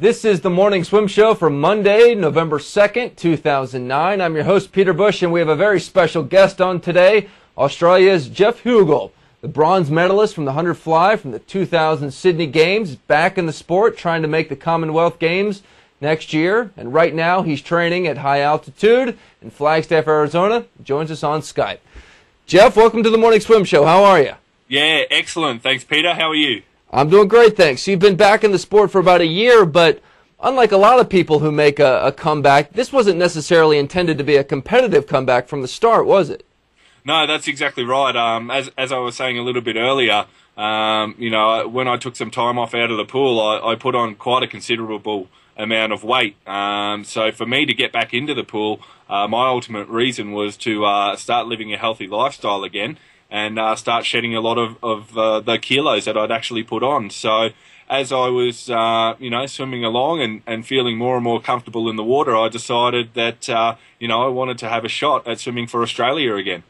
This is the Morning Swim Show for Monday, November 2nd, 2009. I'm your host, Peter Bush, and we have a very special guest on today, Australia's Geoff Huegill, the bronze medalist from the 100 fly from the 2000 Sydney Games, back in the sport, trying to make the Commonwealth Games next year. And right now, he's training at high altitude in Flagstaff, Arizona. He joins us on Skype. Geoff, welcome to the Morning Swim Show. How are you? Yeah, excellent. Thanks, Peter. How are you? I'm doing great, thanks. You've been back in the sport for about a year, but unlike a lot of people who make a comeback, this wasn't necessarily intended to be a competitive comeback from the start, was it? No, that's exactly right. As I was saying a little bit earlier, when I took some time off out of the pool, I put on quite a considerable amount of weight. So for me to get back into the pool, my ultimate reason was to start living a healthy lifestyle again and start shedding a lot of the kilos that I'd actually put on. So as I was, swimming along and feeling more and more comfortable in the water, I decided that, I wanted to have a shot at swimming for Australia again.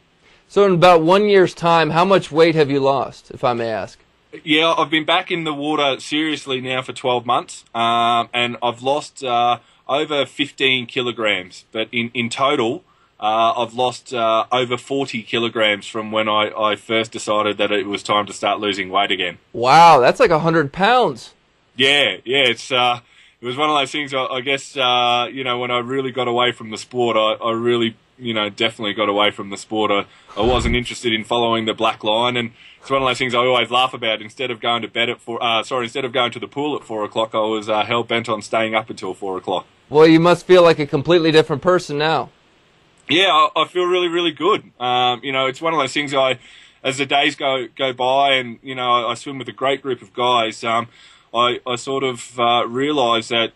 So in about 1 year's time, how much weight have you lost, if I may ask? Yeah, I've been back in the water seriously now for 12 months, and I've lost over 15 kilograms. But in total, I've lost over 40 kilograms from when I first decided that it was time to start losing weight again. Wow, that's like 100 pounds. Yeah, it was one of those things, I guess, when I really got away from the sport, I really, definitely got away from the sport. I wasn't interested in following the black line, and it's one of those things I always laugh about. Instead of going to bed at instead of going to the pool at 4 o'clock, I was hell-bent on staying up until 4 o'clock. Well, you must feel like a completely different person now. Yeah, I feel really, really good. It's one of those things as the days go by and, I swim with a great group of guys, I sort of realise that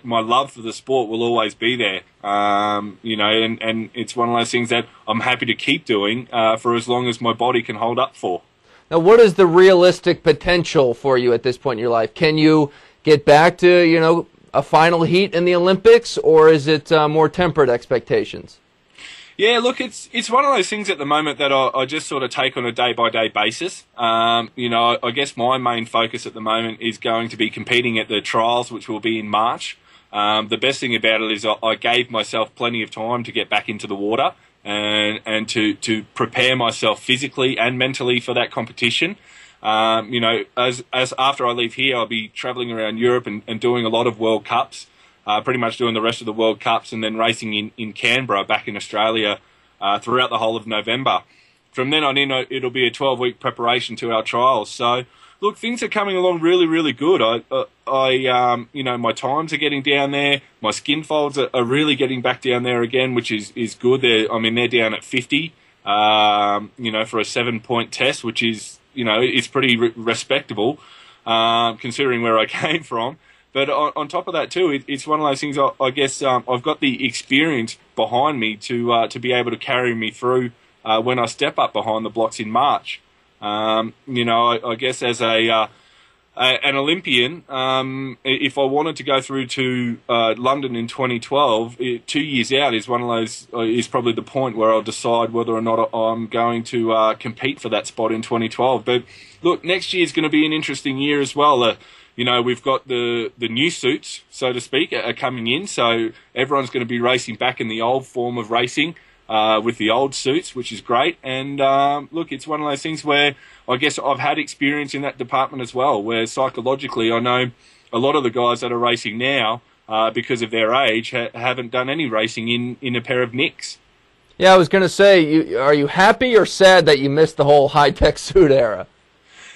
my love for the sport will always be there, and it's one of those things that I'm happy to keep doing for as long as my body can hold up for. Now, what is the realistic potential for you at this point in your life? Can you get back to, a final heat in the Olympics, or is it more tempered expectations? Yeah, look, it's one of those things at the moment that I just sort of take on a day-by-day basis. I guess my main focus at the moment is going to be competing at the trials, which will be in March. The best thing about it is I gave myself plenty of time to get back into the water and to prepare myself physically and mentally for that competition. As after I leave here, I'll be travelling around Europe and doing a lot of World Cups. Pretty much doing the rest of the World Cups and then racing in Canberra back in Australia throughout the whole of November. From then on in, it'll be a 12-week preparation to our trials. So, look, things are coming along really, really good. My times are getting down there. My skin folds are really getting back down there again, which is good. They're down at 50, for a 7-point test, which is, it's pretty respectable, considering where I came from. But on top of that too, it's one of those things. I guess I've got the experience behind me to be able to carry me through when I step up behind the blocks in March. I guess as an Olympian, if I wanted to go through to London in 2012, 2 years out is one of those is probably the point where I'll decide whether or not I'm going to compete for that spot in 2012. But look, next year is going to be an interesting year as well. We've got the new suits, so to speak, are coming in, so everyone's going to be racing back in the old form of racing with the old suits, which is great. And look, it's one of those things where I guess I've had experience in that department as well, where psychologically I know a lot of the guys that are racing now, because of their age, haven't done any racing in a pair of Nicks. Yeah, I was going to say, are you happy or sad that you missed the whole high-tech suit era?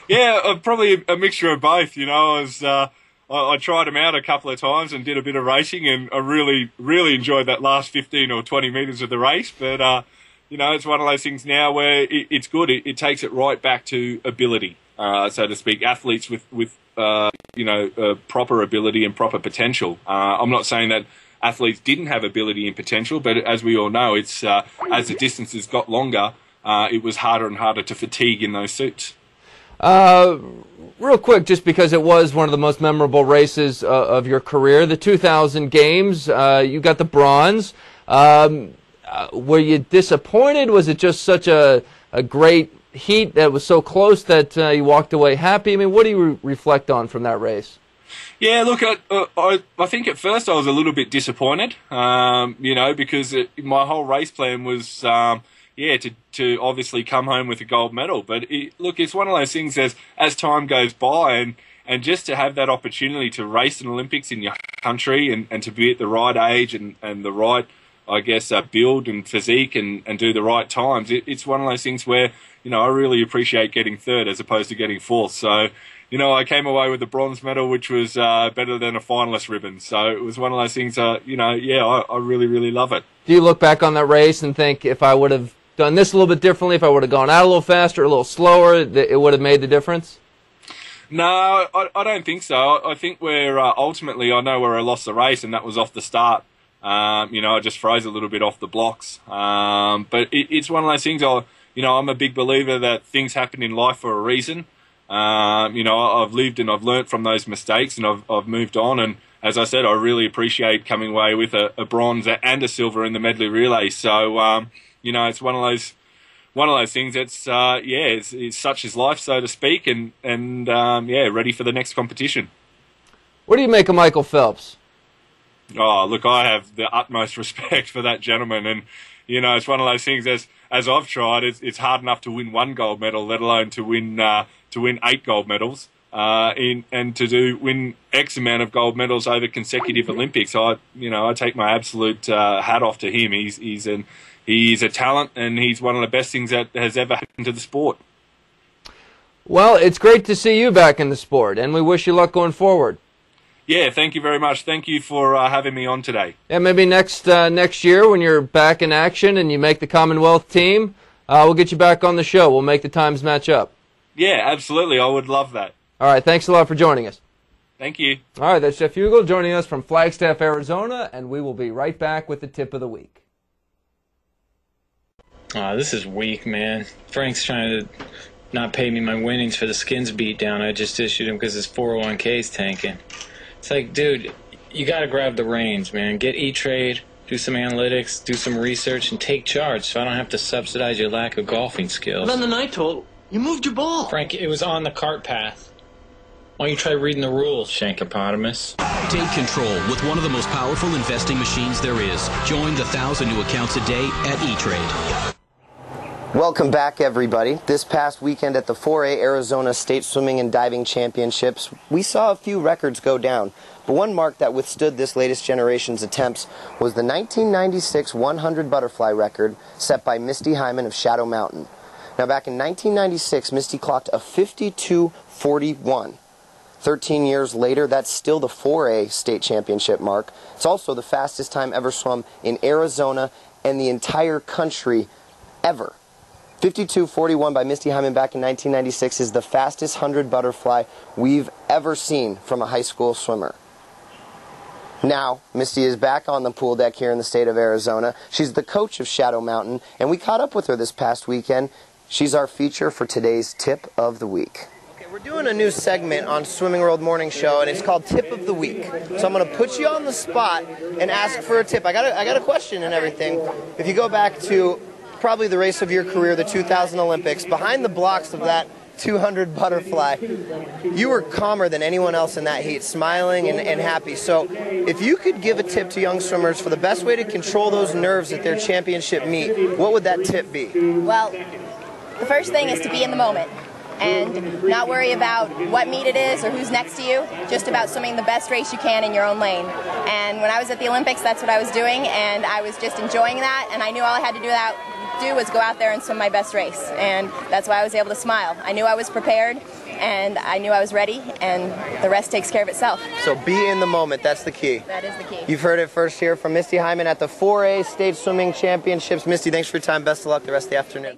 Yeah, probably a mixture of both. I tried them out a couple of times and did a bit of racing, and I really, really enjoyed that last 15 or 20 metres of the race. But, it's one of those things now where it's good. It takes it right back to ability, so to speak. Athletes with proper ability and proper potential. I'm not saying that athletes didn't have ability and potential, but as we all know, it's as the distances got longer, it was harder and harder to fatigue in those suits. Real quick, just because it was one of the most memorable races of your career, the 2000 Games, you got the bronze. Were you disappointed? Was it just such a great heat that was so close that you walked away happy? I mean, what do you reflect on from that race? Yeah, look, I think at first I was a little bit disappointed, because my whole race plan was, to obviously come home with a gold medal. But it's one of those things as time goes by, and just to have that opportunity to race in Olympics in your country and to be at the right age and the right, I guess, build and physique and do the right times, it's one of those things where, I really appreciate getting third as opposed to getting fourth. So, I came away with the bronze medal, which was better than a finalist ribbon. So it was one of those things, I really, really love it. Do you look back on that race and think, if I would have done this a little bit differently, if I would have gone out a little faster, a little slower, it would have made the difference? No, I don't think so. I think ultimately I know where I lost the race, and that was off the start. I just froze a little bit off the blocks. But it's one of those things, I'm a big believer that things happen in life for a reason. I've lived and I've learnt from those mistakes, and I've moved on. And as I said, I really appreciate coming away with a bronze and a silver in the medley relay. So, it's one of those things that's, it's such is life, so to speak, and ready for the next competition. What do you make of Michael Phelps? Oh, look, I have the utmost respect for that gentleman, and, it's one of those things, as I've tried, it's hard enough to win one gold medal, let alone to win 8 gold medals, and to win X amount of gold medals over consecutive Olympics. I take my absolute hat off to him. He's a talent, and he's one of the best things that has ever happened to the sport. Well, it's great to see you back in the sport, and we wish you luck going forward. Yeah, thank you very much. Thank you for having me on today. Yeah, maybe next year when you're back in action and you make the Commonwealth team, we'll get you back on the show. We'll make the times match up. Yeah, absolutely. I would love that. All right, thanks a lot for joining us. Thank you. All right, that's Geoff Huegill joining us from Flagstaff, Arizona, and we will be right back with the tip of the week. This is weak, man. Frank's trying to not pay me my winnings for the skins beatdown I just issued him because his 401k is tanking. It's like, dude, you got to grab the reins, man. Get E-Trade, do some analytics, do some research, and take charge so I don't have to subsidize your lack of golfing skills. But on the night total, you moved your ball. Frank, it was on the cart path. Why don't you try reading the rules, Shankopotamus? Take control with one of the most powerful investing machines there is. Join the 1,000 new accounts a day at E-Trade. Welcome back, everybody. This past weekend at the 4A Arizona State Swimming and Diving Championships, we saw a few records go down. But one mark that withstood this latest generation's attempts was the 1996 100 butterfly record set by Misty Hyman of Shadow Mountain. Now, back in 1996, Misty clocked a 52:41. 13 years later, that's still the 4A state championship mark. It's also the fastest time ever swum in Arizona and the entire country ever. 52:41 by Misty Hyman back in 1996 is the fastest 100 butterfly we've ever seen from a high school swimmer. Now, Misty is back on the pool deck here in the state of Arizona. She's the coach of Shadow Mountain, and we caught up with her this past weekend. She's our feature for today's Tip of the Week. Okay, we're doing a new segment on Swimming World Morning Show, and it's called Tip of the Week. So I'm going to put you on the spot and ask for a tip. I got a question and everything. If you go back to probably the race of your career, the 2000 Olympics, behind the blocks of that 200 butterfly, you were calmer than anyone else in that heat, smiling and happy. So if you could give a tip to young swimmers for the best way to control those nerves at their championship meet, what would that tip be? Well, the first thing is to be in the moment and not worry about what meet it is or who's next to you, just about swimming the best race you can in your own lane. And when I was at the Olympics, that's what I was doing, and I was just enjoying that, and I knew all I had to do was go out there and swim my best race, and that's why I was able to smile. I knew I was prepared, and I knew I was ready, and the rest takes care of itself. So be in the moment, that's the key. That is the key. You've heard it first here from Misty Hyman at the 4A State Swimming Championships. Misty, thanks for your time. Best of luck the rest of the afternoon.